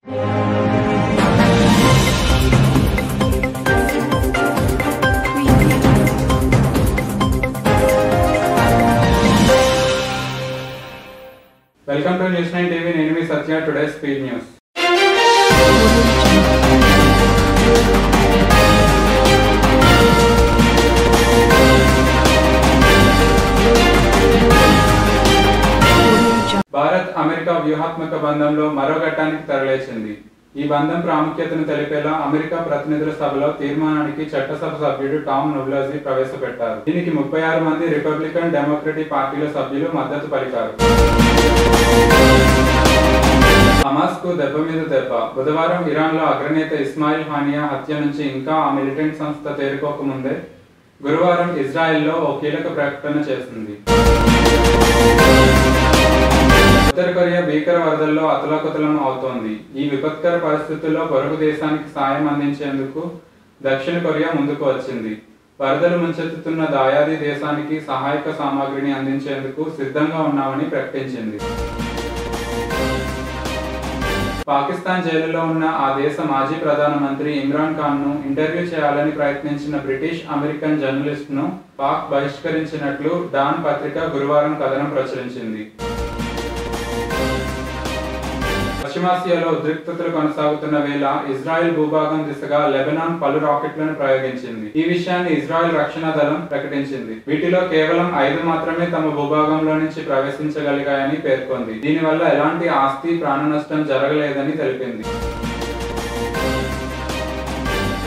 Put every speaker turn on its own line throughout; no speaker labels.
Welcome to news 9 TV. నేను మీ Satya. Today speed news. Bharat America వ్యూహాత్మక బంధంలో మరో ఘట్టానికి తరలించింది. ఈ బంధం ప్రాముఖ్యతను తెలిపేలా అమెరికా ప్రతినిధుల సభలో తీర్మానానికి చట్టసభ సభ్యుడు టామ్ నోబ్లెస్ని ప్రవేశపెట్టారు. దీనికి 36 మంది రిపబ్లికన్, డెమోక్రటిక్ పార్టీల సభ్యులు మద్దతు పలికారు. హమాస్ కు దెబ్బ మీద దెబ్బ. బుధవారం ఇరాన్లో అగ్రనేత ఇస్మాయిల్ హానియా హత్య నుంచి ఇంకా ఆ మిలిటెంట్ సంస్థ తేరుకోకముందే గురువారం ఇజ్రాయెల్లో ఓ కీలక ప్రకటన చేసింది. ఉత్తర కొరియా భీకర వరదల్లో అతలాకుతలం అవుతోంది. ఈ విపత్కర పరిస్థితుల్లో పొరుగు దేశానికి సాయం అందించేందుకు దక్షిణ కొరియా ముందుకు వచ్చింది. వరదలు ముంచెత్తుతున్న దాయాది దేశానికి సహాయక సామాగ్రిని అందించేందుకు సిద్ధంగా ఉన్నామని ప్రకటించింది. పాకిస్తాన్ జైలులో ఉన్న ఆ దేశ మాజీ ప్రధానమంత్రి ఇమ్రాన్ ఖాన్ ను ఇంటర్వ్యూ చేయాలని ప్రయత్నించిన బ్రిటిష్ అమెరికన్ జర్నలిస్ట్ ను పాక్ బహిష్కరించినట్లు డాన్ పత్రిక గురువారం కథనం ప్రచురించింది. పశ్చిమాసియాలో ఉద్రిక్తతలు కొనసాగుతున్న వేళ ఇజ్రాయెల్ భూభాగం దిశగా లెబనాన్ పలు రాకెట్లను ప్రయోగించింది. ఈ విషయాన్ని ఇజ్రాయెల్ రక్షణ దళం ప్రకటించింది. వీటిలో కేవలం 5 మాత్రమే తమ భూభాగంలో నుంచి ప్రవేశించగలిగాయని పేర్కొంది. దీనివల్ల ఎలాంటి ఆస్తి, ప్రాణ నష్టం జరగలేదని తెలిపింది.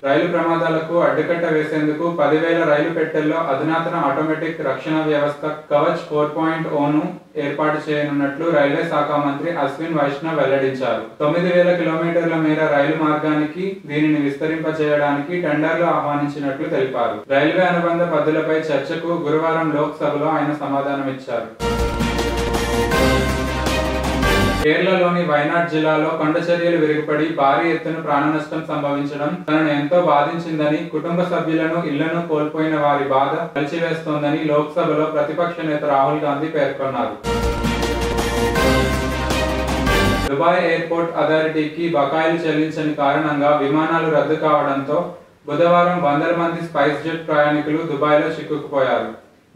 రైలు ప్రమాదాలకు అడ్డుకట్ట వేసేందుకు 10,000 రైలు పెట్టెల్లో అధునాతన ఆటోమేటిక్ రక్షణ వ్యవస్థ కవచ్ 4.0ను ఏర్పాటు చేయనున్నట్లు రైల్వే శాఖ మంత్రి అశ్విన్ వైష్ణవ్ వెల్లడించారు. 9,000 కిలోమీటర్ల మేర రైలు మార్గానికి దీనిని విస్తరింపచేయడానికి టెండర్లు ఆహ్వానించినట్లు తెలిపారు. రైల్వే అనుబంధ పద్ధతులపై చర్చకు గురువారం లోక్సభలో ఆయన సమాధానమిచ్చారు. కేరళలోని వైనాడ్ జిల్లాలో కొండచర్యలు విరిగిపడి భారీ ఎత్తున ప్రాణ నష్టం సంభవించడం తనను ఎంతో బాధించిందని, కుటుంబ సభ్యులను, ఇళ్లను కోల్పోయిన వారి బాధ కలిచివేస్తోందని లోక్సభలో ప్రతిపక్ష నేత రాహుల్ గాంధీ పేర్కొన్నారు. దుబాయ్ ఎయిర్పోర్ట్ అథారిటీకి బకాయిలు చెల్లించని కారణంగా విమానాలు రద్దు కావడంతో బుధవారం వందల మంది స్పైస్ జెట్ ప్రయాణికులు దుబాయ్లో చిక్కుకుపోయారు.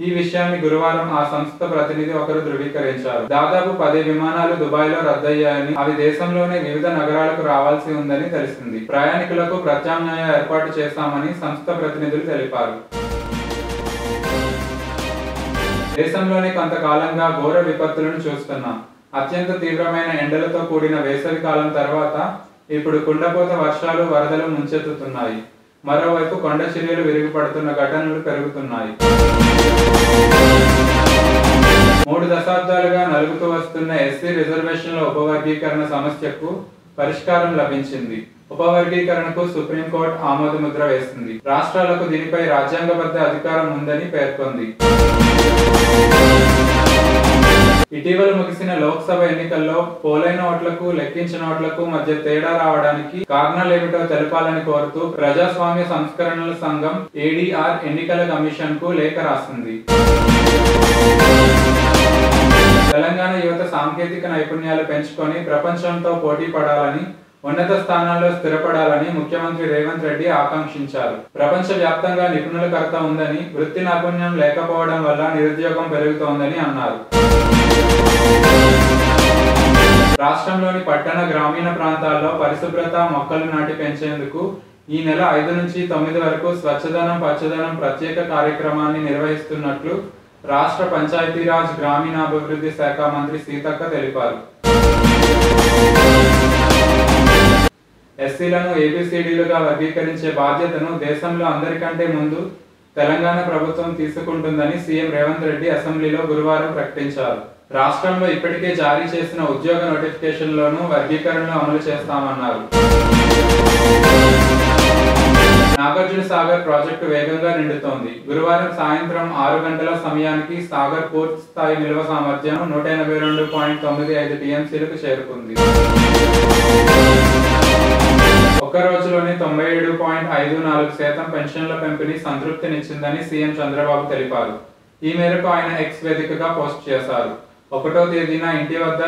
ఈ విషయాన్ని గురువారం ఆ సంస్థ ప్రతినిధి ఒకరు ధృవీకరించారు. దాదాపు 10 విమానాలు దుబాయ్లో రద్దయ్యాయని, అవి దేశంలోని వివిధ నగరాలకు రావాల్సి ఉందని తెలిసింది. ప్రయాణికులకు ప్రత్యామ్నాయ ఏర్పాటు చేశామని సంస్థ ప్రతినిధులు తెలిపారు. దేశంలోని కొంతకాలంగా ఘోర విపత్తులను చూస్తున్నాం. అత్యంత తీవ్రమైన ఎండలతో కూడిన వేసవి కాలం తర్వాత ఇప్పుడు కుండపోత వర్షాలు, వరదలు ముంచెత్తుతున్నాయి. మరోవైపు కొండ చర్యలు విరిగిపడుతున్న ఘటనలు పెరుగుతున్నాయి. 3 దశాబ్దాలుగా నలుగుతూ వస్తున్న ఎస్సీ రిజర్వేషన్ల ఉపవర్గీకరణ సమస్యకు పరిష్కారం లభించింది. ఉపవర్గీకరణకు సుప్రీంకోర్టు ఆమోద ముద్ర వేసింది. రాష్ట్రాలకు దీనిపై రాజ్యాంగబద్ధ అధికారం ఉందని పేర్కొంది. ఇటీవల ముగిసిన లోక్సభ ఎన్నికల్లో పోలైన ఓట్లకు, లెక్కించిన ఓట్లకు మధ్య తేడా రావడానికి కారణాలేమిటో తెలపాలని కోరుతూ ప్రజాస్వామ్య సంస్కరణల సంఘం ఏడీఆర్ ఎన్నికల కమిషన్ కు లేఖ రాసింది. తెలంగాణ యువత సాంకేతిక నైపుణ్యాలు పెంచుకొని ప్రపంచంతో పోటీ పడాలని, ఉన్నత స్థానాల్లో స్థిరపడాలని ముఖ్యమంత్రి రేవంత్ రెడ్డి ఆకాంక్షించారు. ప్రపంచ వ్యాప్తంగా నిపుణుల కొరత ఉందని, వృత్తి నైపుణ్యం లేకపోవడం వల్ల నిరుద్యోగం పెరుగుతోందని అన్నారు. రాష్ట్రంలోని పట్టణ, గ్రామీణ ప్రాంతాల్లో పరిశుభ్రత, మొక్కలు నాటి పెంచేందుకు ఈ నెల 5 నుంచి 9 వరకు స్వచ్ఛదనం పచ్చదనం ప్రత్యేక కార్యక్రమాన్ని నిర్వహిస్తున్నట్లు రాష్ట్ర పంచాయతీరాజ్, గ్రామీణాభివృద్ధి శాఖ మంత్రి సీతక్క తెలిపారు. ఎస్సీలను ఏబిసిడీలుగా వర్గీకరించే బాధ్యతను దేశంలో అందరికంటే ముందు తెలంగాణ ప్రభుత్వం తీసుకుంటుందని సీఎం రేవంత్ రెడ్డి అసెంబ్లీలో గురువారం ప్రకటించారు. రాష్ట్రంలో ఇప్పటికే జారీ చేసిన ఉద్యోగ నోటిఫికేషన్లను వర్గీకరణను అమలు చేస్తామన్నారు. నాగార్జున సాగర్ ప్రాజెక్టు వేగంగా నిండుతోంది. గురువారం సాయంత్రం 6 గంటల సమయానికి సాగర్ పూర్తి స్థాయి నిల్వ సామర్థ్యం 182.95 టీఎంసీలకు చేరుకుంది. ఒక్క రోజులోనే 97.54% పెన్షన్ల పెంపుని సంతృప్తినిచ్చిందని సీఎం చంద్రబాబు తెలిపారు. ఈ మేరకు ఆయన ఎక్స్ వేదికగా పోస్ట్ చేశారు. 1వ తేదీన ఇంటి వద్ద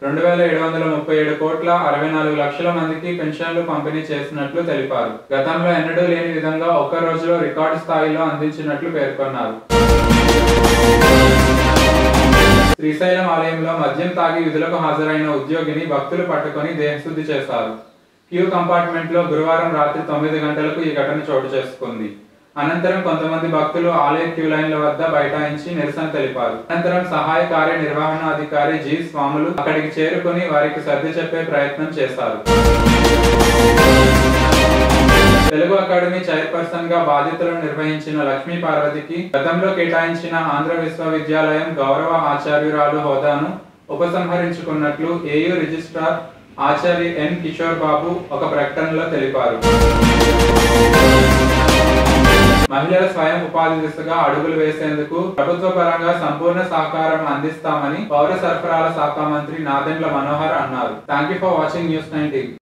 2737 కోట్ల 64 లక్షల మందికి పెన్షన్లు పంపిణీ చేసినట్లు తెలిపారు. గతంలో ఎన్నడూ లేని విధంగా ఒక్క రోజులో రికార్డు స్థాయిలో అందించినట్లు పేర్కొన్నారు. శ్రీశైలం ఆలయంలో మద్యం తాగి విధులకు హాజరైన ఉద్యోగిని భక్తులు పట్టుకొని దేహశుద్ధి చేశారు. క్యూ కంపార్ట్మెంట్ లో గురువారం రాత్రి 9 గంటలకు ఈ ఘటన చోటు చేసుకుంది. అనంతరం కొంతమంది భక్తులు ఆలయ క్యూ లైన్ల వద్ద బైఠాయించి నిరసన తెలిపారు. అనంతరం సహాయ కార్యనిర్వహణాధికారి జి స్వాములు అక్కడికి చేరుకుని వారికి సర్ది చెప్పే ప్రయత్నం చేశారు. తెలుగు అకాడమీ చైర్పర్సన్ గా బాధ్యతలను నిర్వహించిన లక్ష్మీ పార్వతికి గతంలో కేటాయించిన ఆంధ్ర విశ్వవిద్యాలయం గౌరవ ఆచార్యురాలు హోదాను ఉపసంహరించుకున్నట్లు ఏయూ రిజిస్ట్రార్ ఆచార్య ఎన్ కిషోర్ బాబు ఒక ప్రకటనలో తెలిపారు. మహిళల స్వయం ఉపాధి దిశగా అడుగులు వేసేందుకు ప్రభుత్వ పరంగా సంపూర్ణ సహకారం అందిస్తామని పౌర సరఫరాల శాఖ మంత్రి నాదెండ్ల మనోహర్ అన్నారు. Thank you for watching news 9 TV.